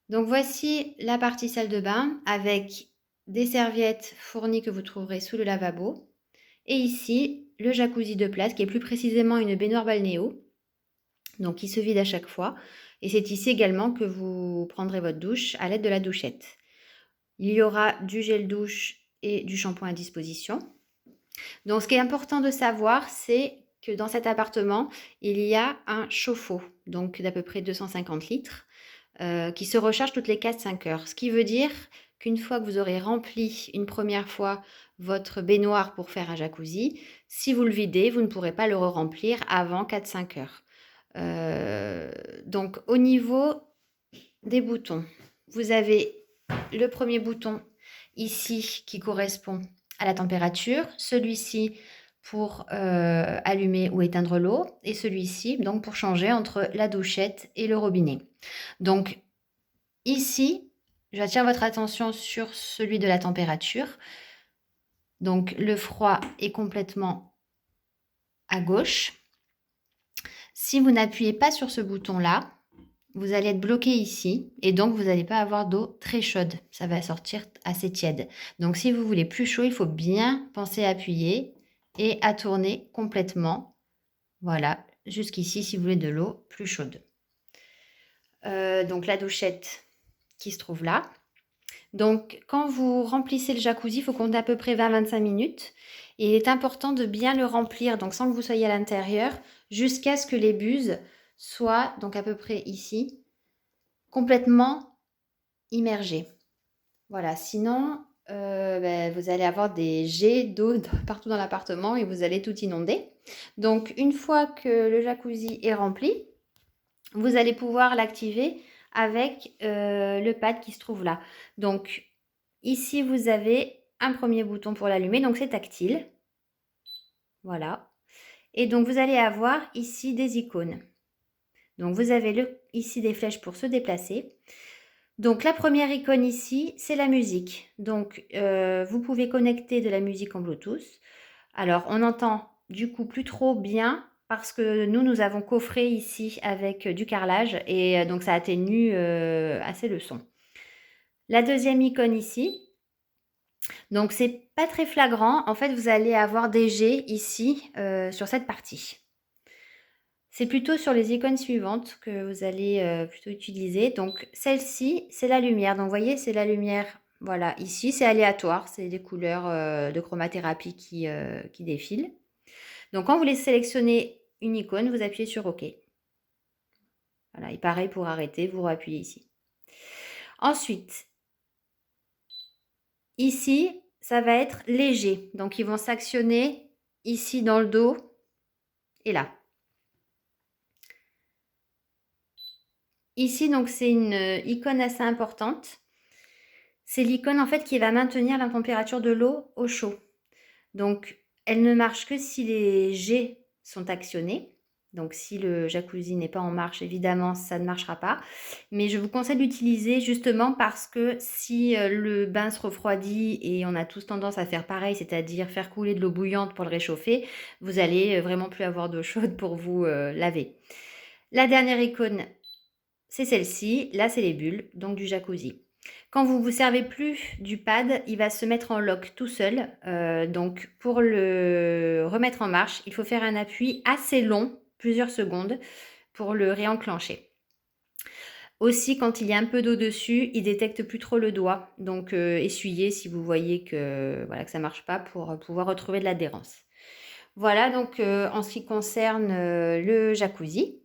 Donc voici la partie salle de bain avec des serviettes fournies que vous trouverez sous le lavabo. Et ici, le jacuzzi de place qui est plus précisément une baignoire balnéo, donc qui se vide à chaque fois. Et c'est ici également que vous prendrez votre douche à l'aide de la douchette. Il y aura du gel douche et du shampoing à disposition. Donc ce qui est important de savoir, c'est que dans cet appartement, il y a un chauffe-eau, donc d'à peu près 250 litres, qui se recharge toutes les 4-5 heures. Ce qui veut dire qu'une fois que vous aurez rempli une première fois votre baignoire pour faire un jacuzzi, si vous le videz, vous ne pourrez pas le re-remplir avant 4-5 heures. Donc au niveau des boutons, vous avez le premier bouton ici qui correspond à la température, celui-ci pour allumer ou éteindre l'eau et celui-ci donc pour changer entre la douchette et le robinet. Donc ici, j'attire votre attention sur celui de la température. Donc le froid est complètement à gauche. Si vous n'appuyez pas sur ce bouton-là, vous allez être bloqué ici et donc vous n'allez pas avoir d'eau très chaude. Ça va sortir assez tiède. Donc si vous voulez plus chaud, il faut bien penser à appuyer et à tourner complètement. Voilà, jusqu'ici si vous voulez de l'eau plus chaude. Donc la douchette qui se trouve là. Donc quand vous remplissez le jacuzzi, il faut compter à peu près 20-25 minutes. Et il est important de bien le remplir, donc sans que vous soyez à l'intérieur, jusqu'à ce que les buses soient, donc à peu près ici, complètement immergées. Voilà, sinon vous allez avoir des jets d'eau partout dans l'appartement et vous allez tout inonder. Donc une fois que le jacuzzi est rempli, vous allez pouvoir l'activer avec le pad qui se trouve là. Donc ici, vous avez un premier bouton pour l'allumer, donc c'est tactile. Voilà. Et donc vous allez avoir ici des icônes. Donc vous avez ici des flèches pour se déplacer. Donc la première icône ici, c'est la musique. Donc vous pouvez connecter de la musique en Bluetooth. Alors on entend du coup plus trop bien parce que nous avons coffré ici avec du carrelage et donc ça atténue assez le son. La deuxième icône ici, donc c'est pas très flagrant. En fait, vous allez avoir des jets ici sur cette partie. C'est plutôt sur les icônes suivantes que vous allez plutôt utiliser. Donc celle-ci, c'est la lumière. Donc vous voyez, c'est la lumière, voilà, ici, c'est aléatoire. C'est des couleurs de chromathérapie qui défilent. Donc quand vous voulez sélectionner une icône, vous appuyez sur OK. Voilà, et pareil pour arrêter, vous appuyez ici. Ensuite, ici, ça va être léger. Donc ils vont s'actionner ici dans le dos et là. Ici, donc c'est une icône assez importante. C'est l'icône en fait qui va maintenir la température de l'eau au chaud. Donc elle ne marche que si les jets sont actionnés. Donc si le jacuzzi n'est pas en marche, évidemment, ça ne marchera pas. Mais je vous conseille d'utiliser justement parce que si le bain se refroidit et on a tous tendance à faire pareil, c'est-à-dire faire couler de l'eau bouillante pour le réchauffer, vous allez vraiment plus avoir d'eau chaude pour vous laver. La dernière icône, c'est celle-ci. Là, c'est les bulles, donc du jacuzzi. Quand vous ne vous servez plus du pad, il va se mettre en lock tout seul. Donc pour le remettre en marche, il faut faire un appui assez long, plusieurs secondes, pour le réenclencher. Aussi, quand il y a un peu d'eau dessus, il détecte plus trop le doigt. Donc essuyez si vous voyez que, voilà, que ça ne marche pas pour pouvoir retrouver de l'adhérence. Voilà donc en ce qui concerne le jacuzzi.